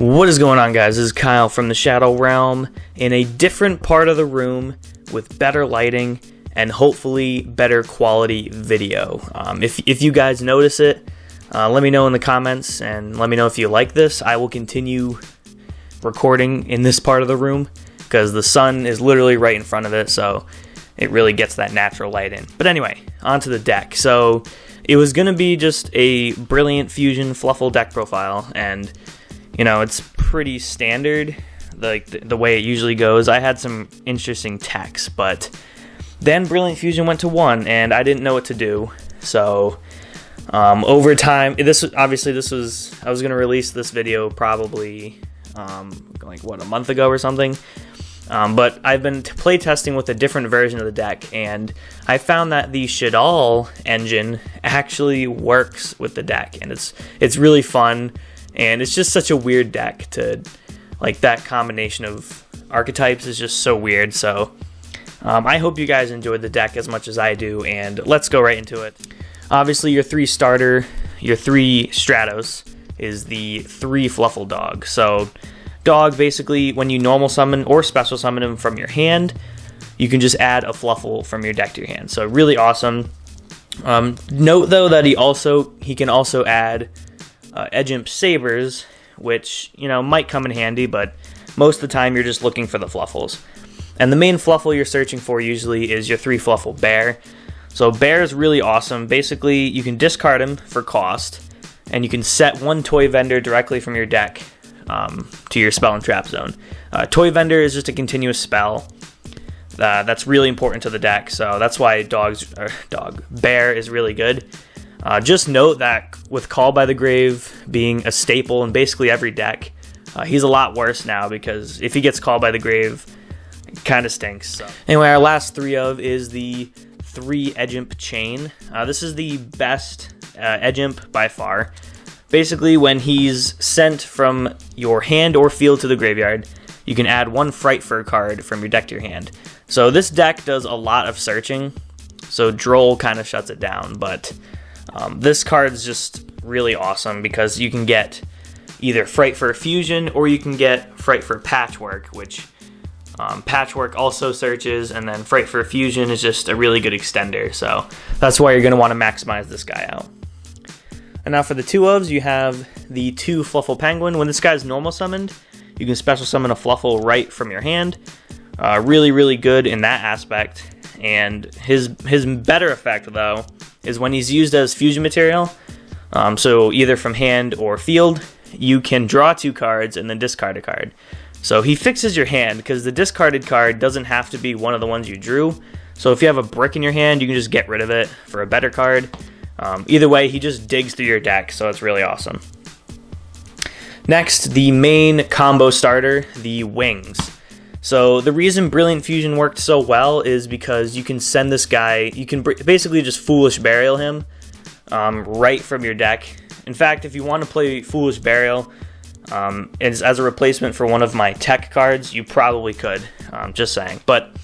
What is going on, guys? This is Kyle from the Shaddoll realm in a different part of the room with better lighting and hopefully better quality video. If you guys notice it, let me know in the comments and let me know if you like this. I will continue recording in this part of the room because the sun is literally right in front of it, so it really gets that natural light in. But anyway, onto the deck. So it was going to be just a Brilliant Fusion Fluffal deck profile, and you know, it's pretty standard, like the way it usually goes. I had some interesting techs, but then Brilliant Fusion went to 1, and I didn't know what to do. So over time, I was going to release this video probably like a month ago or something. But I've been play testing with a different version of the deck, and I found that the Shaddoll engine actually works with the deck, and it's really fun. And it's just such a weird deck to, like, that combination of archetypes is just so weird. So I hope you guys enjoyed the deck as much as I do, and let's go right into it. Obviously, your 3 starter, your 3 Stratos is the 3 Fluffal dog. So dog, basically, when you normal summon or special summon him from your hand, you can just add a Fluffal from your deck to your hand. So really awesome. Note, though, that he can also add Edge-Imp Sabers, which, you know, might come in handy, but most of the time you're just looking for the Fluffals. And the main Fluffal you're searching for usually is your 3 Fluffal Bear. So Bear is really awesome. Basically, you can discard him for cost, and you can set 1 Toy Vendor directly from your deck to your spell and trap zone. Toy Vendor is just a continuous spell. That's really important to the deck, so that's why Bear is really good. Just note that with Call by the Grave being a staple in basically every deck, he's a lot worse now because if he gets Called by the Grave, it kind of stinks. So. Anyway, our last 3 is the 3 Edge-Imp Chain. This is the best Edge-Imp by far. Basically, when he's sent from your hand or field to the graveyard, you can add 1 Frightfur card from your deck to your hand. So this deck does a lot of searching, so Droll kind of shuts it down, but this card's just really awesome because you can get either Frightfur Fusion or you can get Frightfur Patchwork, which Patchwork also searches, and then Frightfur Fusion is just a really good extender, so that's why you're going to want to maximize this guy out. And now for the 2 you have the 2 Fluffal Penguin. When this guy's normal summoned, you can special summon a Fluffal right from your hand. Really, really good in that aspect. And his better effect, though, is when he's used as fusion material, so either from hand or field, you can draw 2 cards and then discard a card. So he fixes your hand because the discarded card doesn't have to be one of the ones you drew. So if you have a brick in your hand, you can just get rid of it for a better card. Either way, he just digs through your deck, so it's really awesome. Next, the main combo starter, the Wings. So the reason Brilliant Fusion worked so well is because you can send this guy, you can basically just Foolish Burial him right from your deck. In fact, if you want to play Foolish Burial as a replacement for one of my tech cards, you probably could, just saying. But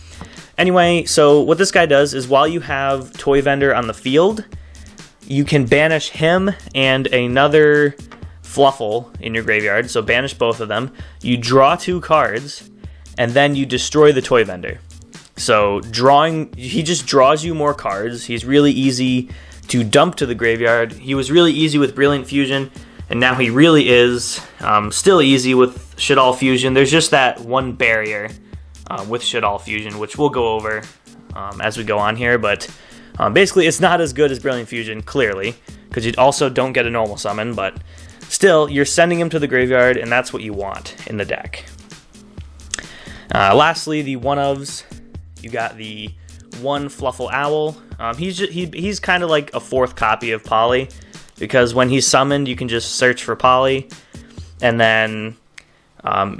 anyway, so what this guy does is while you have Toy Vendor on the field, you can banish him and another Fluffal in your graveyard, so banish both of them. You draw 2 cards, and then you destroy the Toy Vendor. So he just draws you more cards. He's really easy to dump to the graveyard. He was really easy with Brilliant Fusion, and now he really is still easy with Shaddoll Fusion. There's just that one barrier with Shaddoll Fusion, which we'll go over as we go on here, but basically it's not as good as Brilliant Fusion, clearly, because you also don't get a normal summon, but still, you're sending him to the graveyard, and that's what you want in the deck. Lastly, the 1-ofs. You got the 1 Fluffal Owl. He's kind of like a 4th copy of Polly, because when he's summoned, you can just search for Polly, and then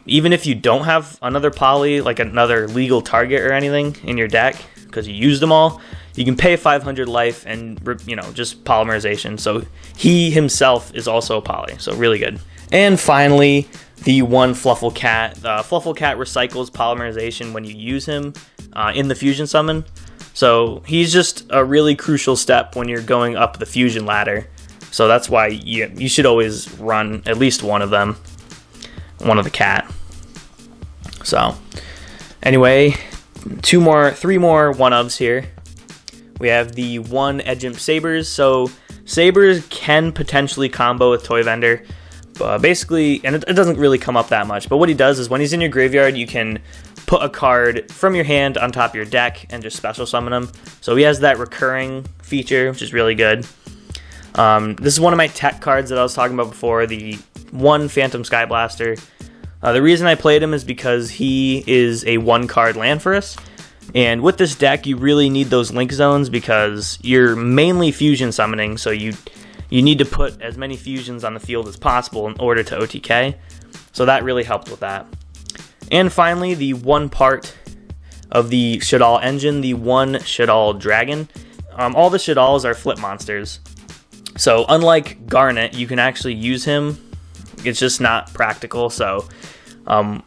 even if you don't have another Polly, like another legal target or anything in your deck, because you used them all, you can pay 500 life and, you know, just polymerization. So he himself is also a Polly, so really good. And finally, the 1 Fluffal Cat. Fluffal Cat recycles polymerization when you use him in the fusion summon. So he's just a really crucial step when you're going up the fusion ladder. So that's why you should always run at least one of them. one of the cat. So anyway, three more 1-ofs here. We have the 1 Edge-Imp Sabers. So Sabers can potentially combo with Toy Vendor. Basically, and it doesn't really come up that much, but what he does is when he's in your graveyard, you can put a card from your hand on top of your deck and just special summon him. So he has that recurring feature, which is really good. This is one of my tech cards that I was talking about before, the 1 Phantom Sky Blaster. The reason I played him is because he is a 1-card land for us. And with this deck, you really need those link zones because you're mainly fusion summoning, so you need to put as many fusions on the field as possible in order to OTK. So that really helped with that. And finally, the 1 part of the Shaddoll engine, the 1 Shaddoll Dragon. All the Shaddolls are flip monsters. So unlike Garnet, you can actually use him. It's just not practical. So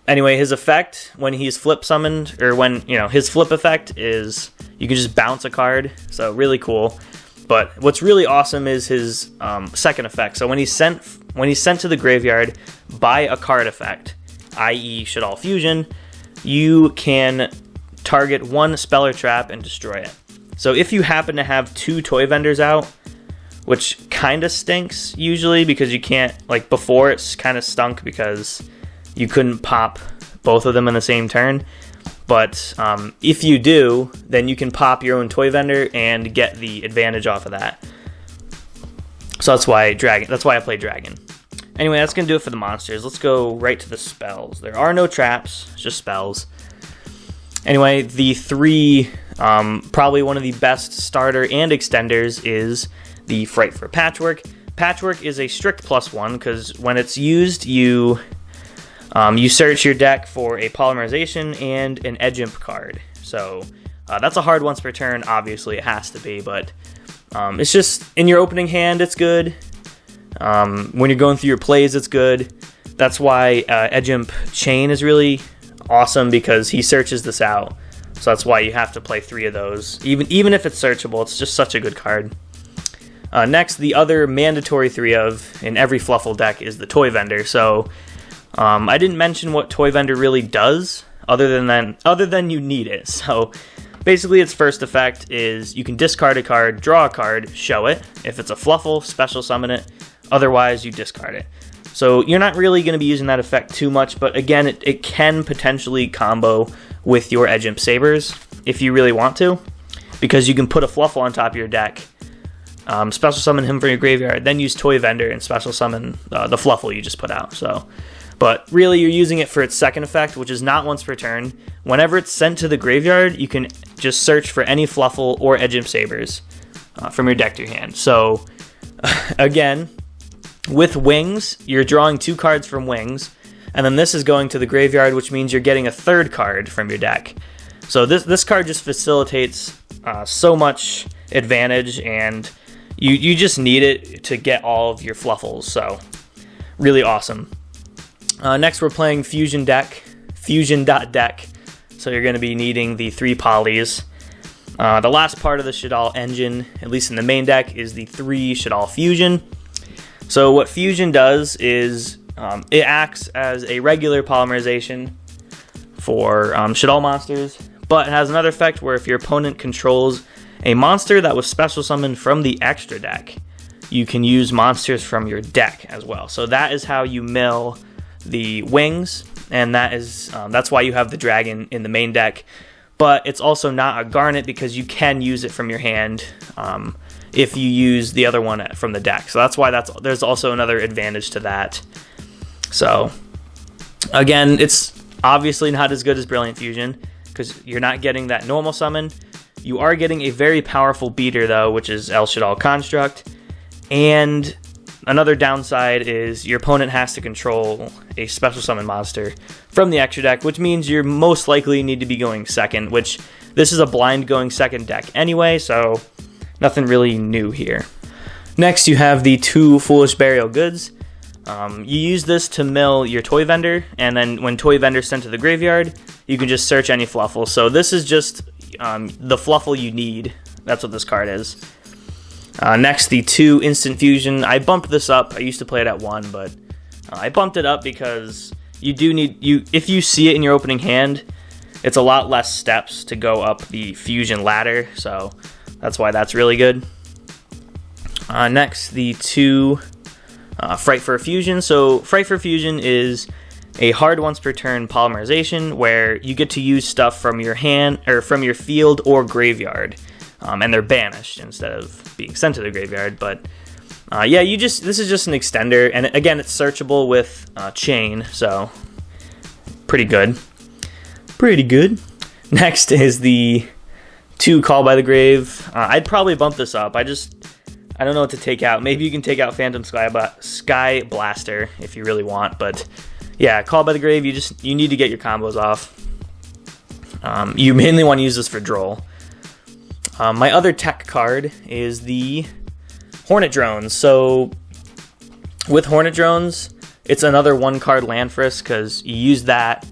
anyway, his effect when he's flip summoned, or when, his flip effect is you can just bounce a card. So really cool. But what's really awesome is his second effect. So when he's sent to the graveyard by a card effect, i.e. Shaddoll Fusion, you can target 1 spell or trap and destroy it. So if you happen to have 2 Toy Vendors out, which kind of stinks usually because you can't, like before it's kind of stunk because you couldn't pop both of them in the same turn. But if you do, then you can pop your own Toy Vendor and get the advantage off of that. So that's why I play Dragon. Anyway, that's going to do it for the monsters. Let's go right to the spells. There are no traps, it's just spells. Anyway, the 3, probably one of the best starter and extenders is the Fright for Patchwork. Patchwork is a strict +1 because when it's used, you search your deck for a Polymerization and an Edge-Imp card. So that's a hard once per turn, obviously it has to be, but it's just in your opening hand, it's good. When you're going through your plays, it's good. That's why Edge-Imp Chain is really awesome because he searches this out. So that's why you have to play 3 of those. Even if it's searchable, it's just such a good card. Next, the other mandatory 3 of in every Fluffal deck is the Toy Vendor. So I didn't mention what Toy Vendor really does, other than you need it. So basically, its first effect is you can discard a card, draw a card, show it. If it's a Fluffal, special summon it. Otherwise, you discard it. So you're not really going to be using that effect too much, but again, it can potentially combo with your Edge-Imp Sabers if you really want to, because you can put a Fluffal on top of your deck, special summon him from your graveyard, then use Toy Vendor and special summon the Fluffal you just put out. So, but really, you're using it for its second effect, which is not once per turn. Whenever it's sent to the graveyard, you can just search for any Fluffal or Edge-Imp Sabers from your deck to your hand. So, again, with Wings, you're drawing 2 cards from Wings, and then this is going to the graveyard, which means you're getting a 3rd card from your deck. So this card just facilitates so much advantage, and you just need it to get all of your Fluffals. So really awesome. Next, we're playing Fusion.deck. So you're going to be needing the 3 polys. The last part of the Shaddoll engine, at least in the main deck, is the 3 Shaddoll Fusion. So what Fusion does is it acts as a regular Polymerization for Shaddoll monsters, but it has another effect where if your opponent controls a monster that was special summoned from the extra deck, you can use monsters from your deck as well. So that is how you mill the Wings, and that's why you have the Dragon in the main deck. But it's also not a Garnet because you can use it from your hand if you use the other one from the deck. So that's why there's also another advantage to that. So again, it's obviously not as good as Brilliant Fusion because you're not getting that normal summon. You are getting a very powerful beater though, which is El Shaddoll Construct. And another downside is your opponent has to control a special summon monster from the extra deck, which means you're most likely need to be going second, which this is a blind going second deck anyway, so nothing really new here. Next, you have the 2 Foolish Burial Goods. You use this to mill your Toy Vendor, and then when Toy Vendor is sent to the graveyard, you can just search any Fluffal. So this is just the Fluffal you need. That's what this card is. Next, the 2 Instant Fusion. I bumped this up. I used to play it at 1, but I bumped it up because you do need, if you see it in your opening hand, it's a lot less steps to go up the fusion ladder, so that's why that's really good. Next, the 2 Fright for Fusion. So Fright for Fusion is a hard once per turn polymerization where you get to use stuff from your hand or from your field or graveyard, and they're banished instead of being sent to the graveyard. But yeah, this is just an extender, and again, it's searchable with chain, so pretty good. Pretty good. Next is the 2 Call by the Grave. I'd probably bump this up. I don't know what to take out. Maybe you can take out Phantom Sky Blaster if you really want, but yeah, Call by the Grave, you need to get your combos off. You mainly want to use this for Droll. My other tech card is the Hornet Drones. So with Hornet Drones, it's another 1-card land frisk because you use that,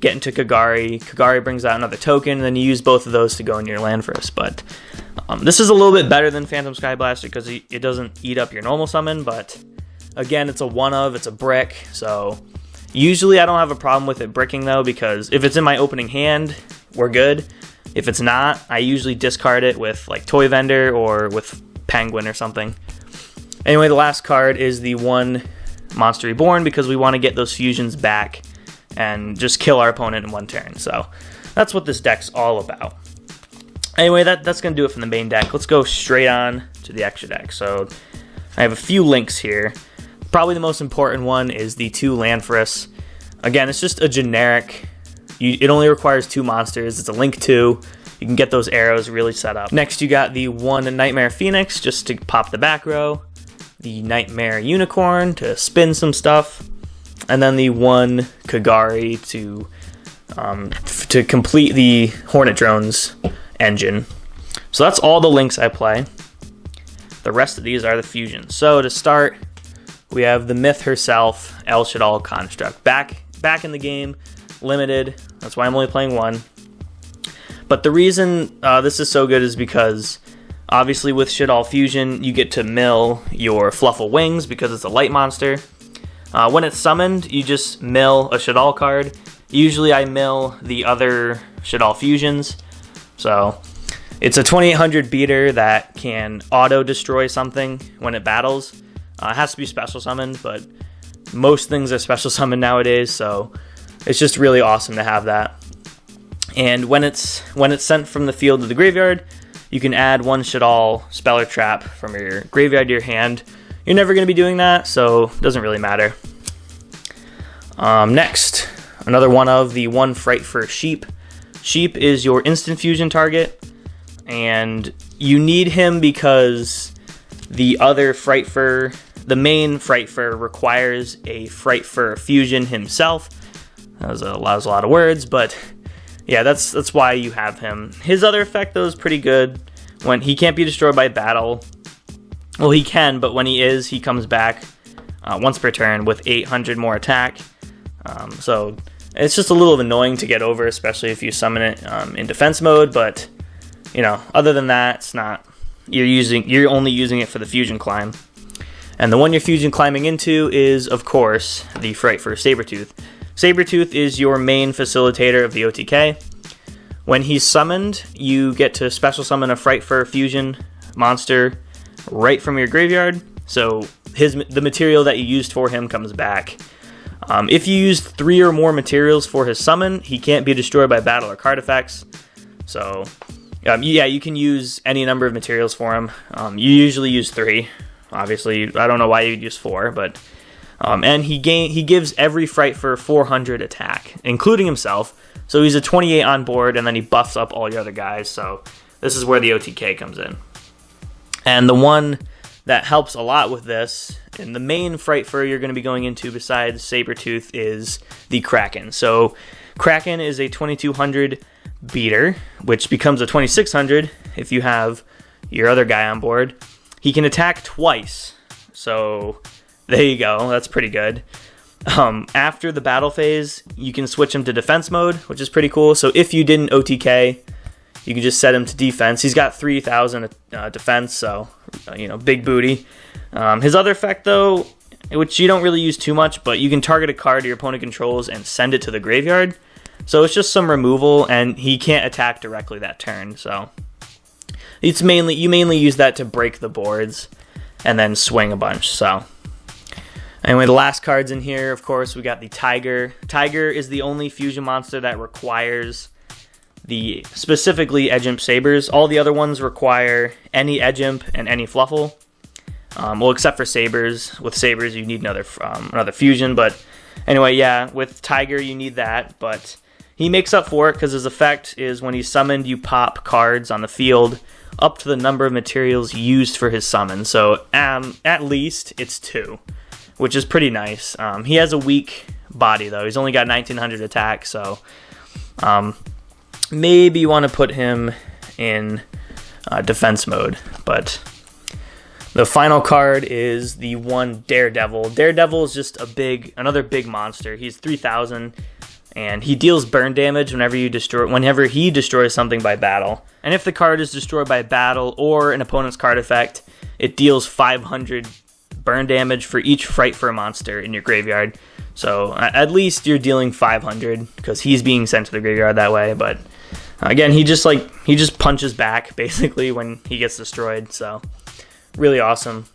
get into Kagari. Kagari brings out another token, and then you use both of those to go into your land frisk. But this is a little bit better than Phantom Sky Blaster because it doesn't eat up your normal summon, but again, it's a one-of, it's a brick, so usually I don't have a problem with it bricking though, because if it's in my opening hand, we're good. If it's not, I usually discard it with like Toy Vendor or with Penguin or something. Anyway, the last card is the 1 Monster Reborn because we want to get those fusions back and just kill our opponent in 1 turn. So that's what this deck's all about. Anyway, that's going to do it from the main deck. Let's go straight on to the extra deck. So I have a few links here. Probably the most important one is the 2 Landfriss. Again, it's just a generic. It only requires 2 monsters. It's a link 2. You can get those arrows really set up. Next, you got the 1 Nightmare Phoenix just to pop the back row. The Nightmare Unicorn to spin some stuff. And then the 1 Kagari to complete the Hornet Drones engine. So that's all the links I play. The rest of these are the fusions. So to start, we have the myth herself, El Shaddoll Construct. Back in the game, limited. That's why I'm only playing 1. But the reason this is so good is because obviously with Shaddoll Fusion, you get to mill your Fluffal Wings because it's a light monster. When it's summoned, you just mill a Shaddoll card. Usually I mill the other Shaddoll Fusions. So it's a 2800 beater that can auto-destroy something when it battles. It has to be special summoned, but most things are special summoned nowadays, so it's just really awesome to have that. And when it's sent from the field to the graveyard, you can add 1 Shaddoll Spell or Trap from your graveyard to your hand. You're never going to be doing that, so it doesn't really matter. Next, another one of the 1 Fright for Sheep. Sheep is your instant fusion target, and you need him because the other the main Fright Fur requires a Fright Fur fusion himself. That was a lot of words, but yeah, that's why you have him. His other effect though is pretty good. When he can't be destroyed by battle, well, he can, but when he comes back once per turn with 800 more attack. So it's just a little annoying to get over, especially if you summon it in defense mode. But you know, other than that, it's not. You're only using it for the fusion climb. And the one you're fusion climbing into is, of course, the Fright for Sabretooth. Sabretooth is your main facilitator of the OTK. When he's summoned, you get to special summon a Fright for Fusion monster right from your graveyard. So the material that you used for him comes back. If you use 3 or more materials for his summon, he can't be destroyed by battle or card effects. So yeah, you can use any number of materials for him. You usually use 3. Obviously, I don't know why you'd use 4, but and he gives every Fright for 400 attack, including himself. So he's a 28 on board, and then he buffs up all your other guys. So this is where the OTK comes in. And the one that helps a lot with this, and the main Fright Fur you're going to be going into besides Sabretooth, is the Kraken. So Kraken is a 2200 beater, which becomes a 2600 if you have your other guy on board. He can attack twice, so there you go. That's pretty good. After the battle phase, you can switch him to defense mode, which is pretty cool. So if you didn't OTK, you can just set him to defense. He's got 3000 defense, so big booty. His other effect though, which you don't really use too much, but you can target a card your opponent controls and send it to the graveyard. So it's just some removal, and he can't attack directly that turn. So you mainly use that to break the boards and then swing a bunch. So anyway, the last cards in here, of course, we got the Tiger. Tiger is the only fusion monster that requires the specifically Edge Imp Sabers. All the other ones require any Edge Imp and any Fluffal. Well, except for Sabers. With Sabers, you need another fusion. But anyway, yeah, with Tiger, you need that. But he makes up for it because his effect is when he's summoned, you pop cards on the field up to the number of materials used for his summon. So at least it's 2, which is pretty nice. He has a weak body, though. He's only got 1900 attack, so maybe you want to put him in defense mode. But the final card is the one Daredevil. Daredevil is just another big monster. He's 3000, and he deals burn damage whenever he destroys something by battle. And if the card is destroyed by battle or an opponent's card effect, it deals 500 burn damage for each Frightfur monster in your graveyard. So at least you're dealing 500 because he's being sent to the graveyard that way. But again, he just punches back basically when he gets destroyed. So really awesome.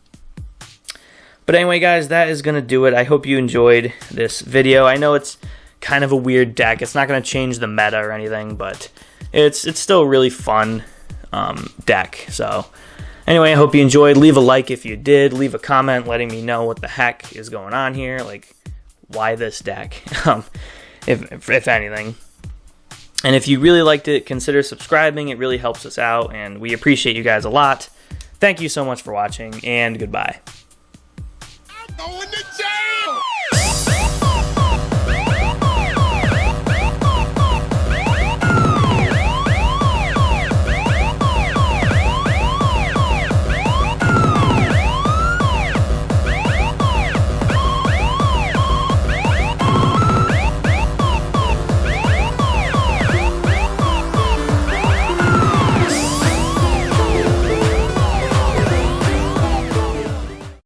But anyway, guys, that is going to do it. I hope you enjoyed this video. I know it's kind of a weird deck. It's not going to change the meta or anything, but it's still a really fun deck. So anyway, I hope you enjoyed. Leave a like if you did. Leave a comment letting me know what the heck is going on here. Like, why this deck, if anything. And if you really liked it, consider subscribing. It really helps us out, and we appreciate you guys a lot. Thank you so much for watching, and goodbye.